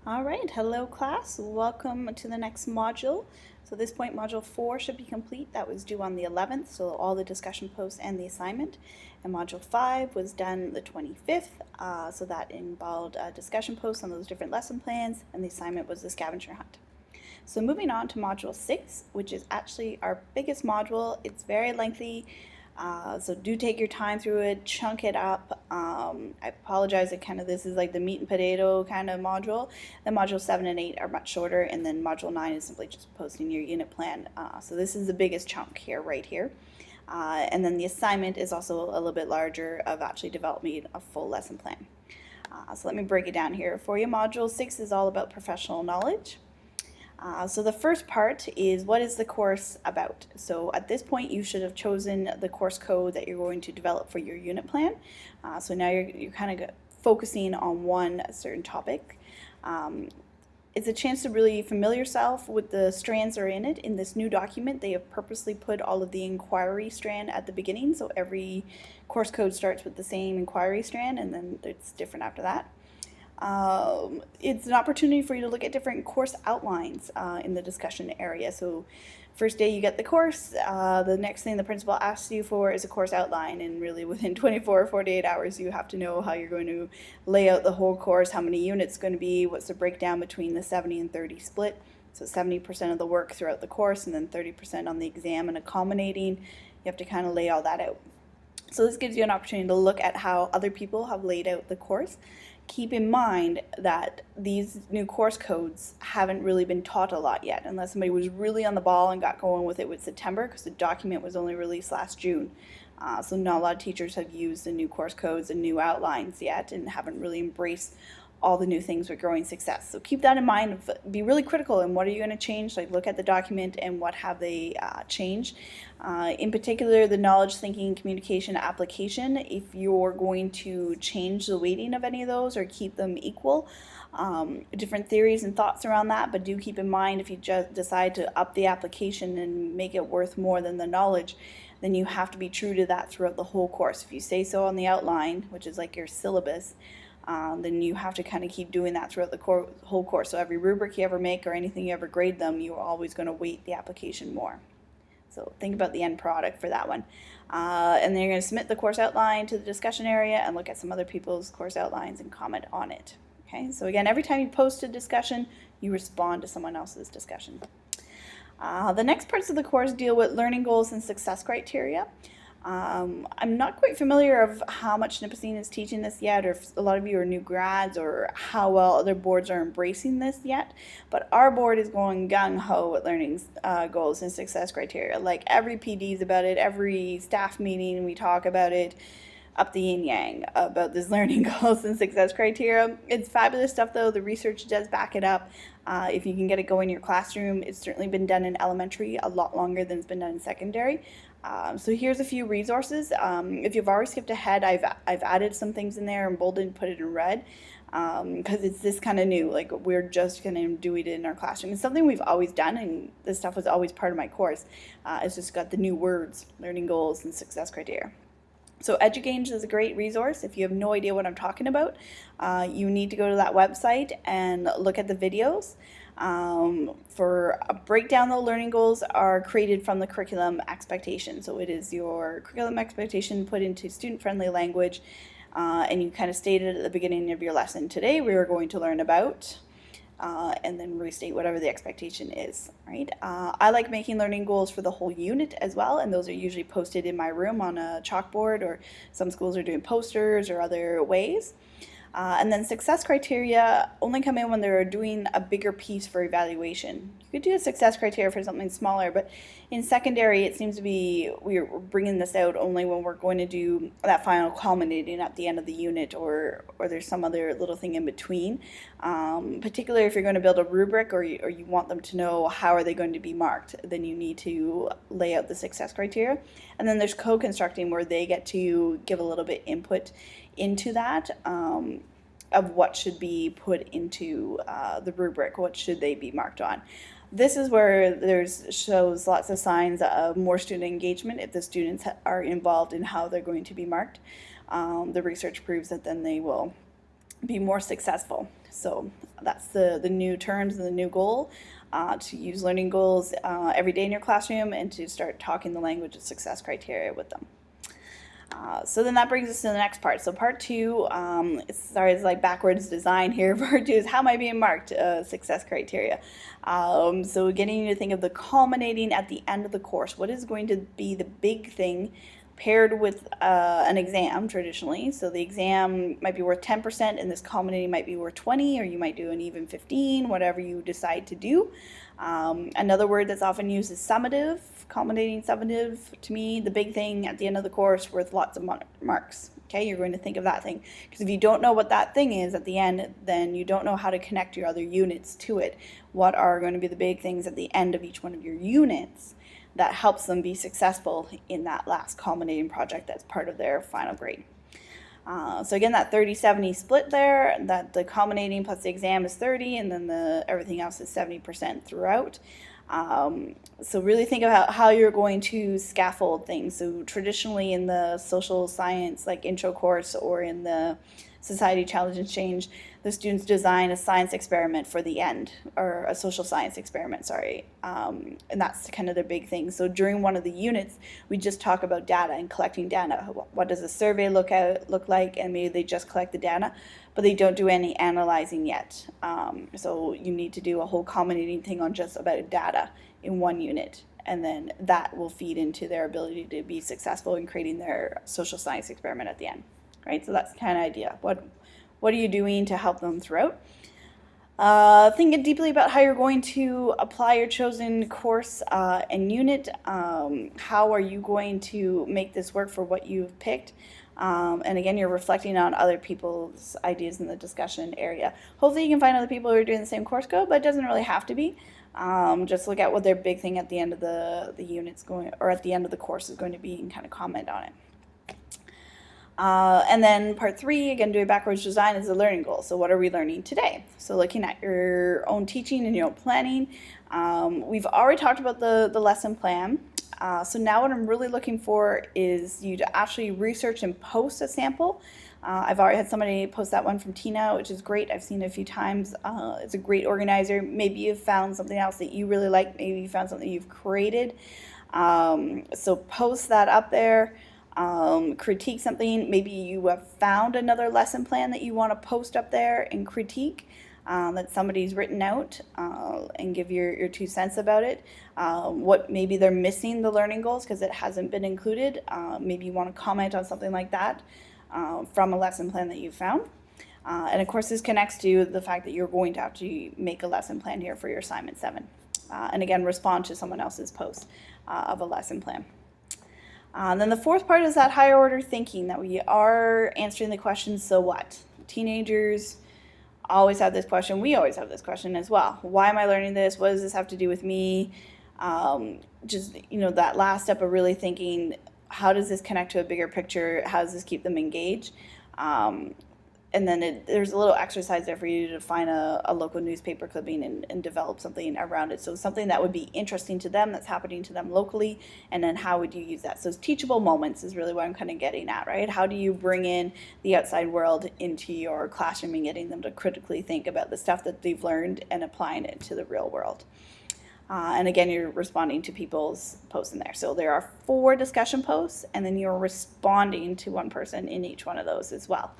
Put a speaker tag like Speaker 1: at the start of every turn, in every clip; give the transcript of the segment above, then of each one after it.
Speaker 1: All right, hello class. Welcome to the next module. So at this point, module 4 should be complete. That was due on the 11th, so all the discussion posts and the assignment. And module 5 was done the 25th, so that involved discussion posts on those different lesson plans, and the assignment was the scavenger hunt. So moving on to module 6, which is actually our biggest module. It's very lengthy. So do take your time through it, chunk it up. I apologize that this is like the meat and potato kind of module. Then module 7 and 8 are much shorter, and then module 9 is simply just posting your unit plan. So this is the biggest chunk here, right here. And then the assignment is also a little bit larger of actually developing a full lesson plan. So let me break it down here for you. Module 6 is all about professional knowledge. So the first part is, what is the course about? So at this point you should have chosen the course code that you're going to develop for your unit plan. So now you're kind of focusing on one certain topic. It's a chance to really familiar yourself with the strands that are in it. In this new document, they have purposely put all of the inquiry strand at the beginning, so every course code starts with the same inquiry strand and then it's different after that. It's an opportunity for you to look at different course outlines in the discussion area. So first day you get the course, the next thing the principal asks you for is a course outline, and really within 24 or 48 hours you have to know how you're going to lay out the whole course, how many units it's going to be, what's the breakdown between the 70 and 30 split. So 70% of the work throughout the course and then 30% on the exam and accommodating. You have to kind of lay all that out. So this gives you an opportunity to look at how other people have laid out the course. Keep in mind that these new course codes haven't really been taught a lot yet, unless somebody was really on the ball and got going with it with September, because the document was only released last June. So not a lot of teachers have used the new course codes and new outlines yet and haven't really embraced all the new things with Growing Success. So keep that in mind. Be really critical in what are you going to change. Like, look at the document and what have they changed. In particular, the knowledge, thinking, communication, application. If you're going to change the weighting of any of those or keep them equal, different theories and thoughts around that. But do keep in mind, if you just decide to up the application and make it worth more than the knowledge, then you have to be true to that throughout the whole course. If you say so on the outline, which is like your syllabus, then you have to kind of keep doing that throughout the whole course. So every rubric you ever make or anything you ever grade them, you're always going to weight the application more. So think about the end product for that one. And then you're going to submit the course outline to the discussion area and look at some other people's course outlines and comment on it. Okay, so again, every time you post a discussion, you respond to someone else's discussion. The next parts of the course deal with learning goals and success criteria. I'm not quite familiar of how much Nipissing is teaching this yet, or if a lot of you are new grads, or how well other boards are embracing this yet, but our board is going gung-ho with learning goals and success criteria. Like, every PD is about it, every staff meeting we talk about it, up the yin-yang about this learning goals and success criteria. It's fabulous stuff though. The research does back it up. If you can get it going in your classroom, it's certainly been done in elementary a lot longer than it's been done in secondary. So here's a few resources. If you've already skipped ahead, I've added some things in there and bolded and put it in red, because it's this kind of new. Like, we're just going to do it in our classroom. It's something we've always done, and this stuff was always part of my course. It's just got the new words, learning goals and success criteria. So EduGains is a great resource. If you have no idea what I'm talking about, you need to go to that website and look at the videos. For a breakdown, the learning goals are created from the curriculum expectation. So it is your curriculum expectation put into student-friendly language, and you kind of stated at the beginning of your lesson, today we are going to learn about, and then restate whatever the expectation is, right? I like making learning goals for the whole unit as well, and those are usually posted in my room on a chalkboard, or some schools are doing posters or other ways. And then success criteria only come in when they're doing a bigger piece for evaluation. You could do a success criteria for something smaller, but in secondary it seems to be we're bringing this out only when we're going to do that final culminating at the end of the unit, or there's some other little thing in between. Particularly if you're going to build a rubric, or you want them to know how are they going to be marked, then you need to lay out the success criteria. And then there's co-constructing, where they get to give a little bit input into that, of what should be put into the rubric, what should they be marked on. This is where shows lots of signs of more student engagement if the students are involved in how they're going to be marked. The research proves that then they will be more successful. So that's the new terms and the new goal, to use learning goals every day in your classroom and to start talking the language of success criteria with them. So then that brings us to the next part. So part two, it's like backwards design here. Part two is how am I being marked, success criteria. So getting you to think of the culminating at the end of the course. What is going to be the big thing paired with an exam traditionally? So the exam might be worth 10% and this culminating might be worth 20, or you might do an even 15, whatever you decide to do. Another word that's often used is summative, culminating summative. To me, the big thing at the end of the course worth lots of marks. Okay, you're going to think of that thing, because if you don't know what that thing is at the end, then you don't know how to connect your other units to it. What are going to be the big things at the end of each one of your units that helps them be successful in that last culminating project that's part of their final grade. So again, that 30-70 split there, that the culminating plus the exam is 30, and then everything else is 70% throughout. So really think about how you're going to scaffold things. So traditionally in the social science, like intro course, or in the society challenge and change, the students design a science experiment for the end, or a social science experiment, sorry. And that's kind of their big thing. So during one of the units, we just talk about data and collecting data. What does a survey look like? And maybe they just collect the data, but they don't do any analyzing yet. So you need to do a whole culminating thing on just about data in one unit. And then that will feed into their ability to be successful in creating their social science experiment at the end. Right, so that's the kind of idea. What are you doing to help them throughout? Think deeply about how you're going to apply your chosen course and unit. How are you going to make this work for what you've picked? And again, you're reflecting on other people's ideas in the discussion area. Hopefully you can find other people who are doing the same course code, but it doesn't really have to be. Just look at what their big thing at the end of the unit's going, or at the end of the course is going to be, and kind of comment on it. And then part three, again, doing backwards design, is the learning goal. So what are we learning today? So looking at your own teaching and your own planning. We've already talked about the lesson plan. So now what I'm really looking for is you to actually research and post a sample. I've already had somebody post that one from Tina, which is great. I've seen it a few times. It's a great organizer. Maybe you've found something else that you really like. Maybe you found something you've created. So post that up there. Critique something. Maybe you have found another lesson plan that you want to post up there and critique, that somebody's written out, and give your 2 cents about it. What maybe they're missing the learning goals because it hasn't been included. Maybe you want to comment on something like that from a lesson plan that you found. And of course this connects to the fact that you're going to have to make a lesson plan here for your assignment 7. And again, respond to someone else's post of a lesson plan. Then the fourth part is that higher order thinking, that we are answering the question, so what? Teenagers always have this question. We always have this question as well. Why am I learning this? What does this have to do with me? Just, that last step of really thinking, how does this connect to a bigger picture? How does this keep them engaged? And then there's a little exercise there for you to find a local newspaper clipping and develop something around it. So something that would be interesting to them, that's happening to them locally, and then how would you use that? So teachable moments is really what I'm kind of getting at, right? How do you bring in the outside world into your classroom and getting them to critically think about the stuff that they've learned and applying it to the real world? And again, you're responding to people's posts in there. So there are 4 discussion posts, and then you're responding to one person in each one of those as well.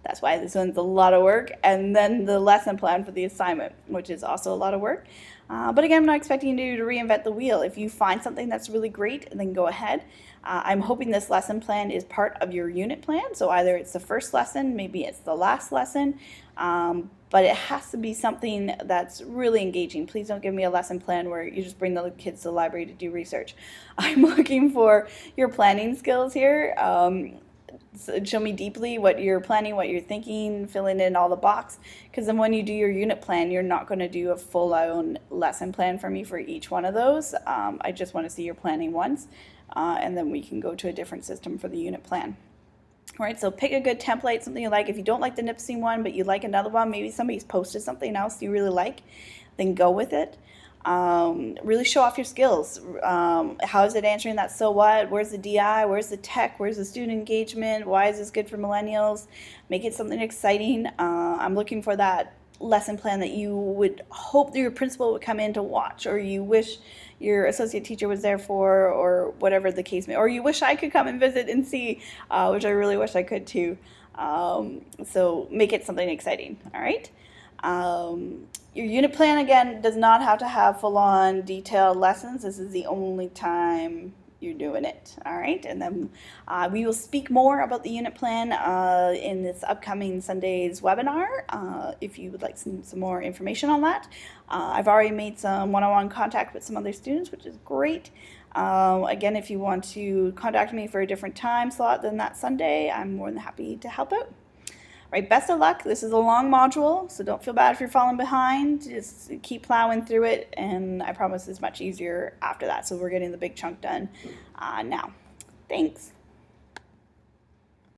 Speaker 1: That's why this one's a lot of work. And then the lesson plan for the assignment, which is also a lot of work. But again, I'm not expecting you to reinvent the wheel. If you find something that's really great, then go ahead. I'm hoping this lesson plan is part of your unit plan. So either it's the first lesson, maybe it's the last lesson, but it has to be something that's really engaging. Please don't give me a lesson plan where you just bring the kids to the library to do research. I'm looking for your planning skills here. So show me deeply what you're planning, what you're thinking, filling in all the box. Because then when you do your unit plan, you're not going to do a full-on lesson plan for me for each one of those. I just want to see your planning once, and then we can go to a different system for the unit plan. All right, so pick a good template, something you like. If you don't like the Nipsey one, but you like another one, maybe somebody's posted something else you really like, then go with it. Really show off your skills. How is it answering that so what? Where's the DI? Where's the tech? Where's the student engagement? Why is this good for millennials? Make it something exciting. I'm looking for that lesson plan that you would hope that your principal would come in to watch, or you wish your associate teacher was there for, or whatever the case may, or you wish I could come and visit and see, which I really wish I could too. So make it something exciting, all right? Your unit plan, again, does not have to have full-on detailed lessons. This is the only time you're doing it, all right? And then we will speak more about the unit plan in this upcoming Sunday's webinar if you would like some more information on that. I've already made some one-on-one contact with some other students, which is great. Again, if you want to contact me for a different time slot than that Sunday, I'm more than happy to help out. Right, best of luck. This is a long module, so don't feel bad if you're falling behind. Just keep plowing through it, and I promise it's much easier after that. So we're getting the big chunk done now. Thanks.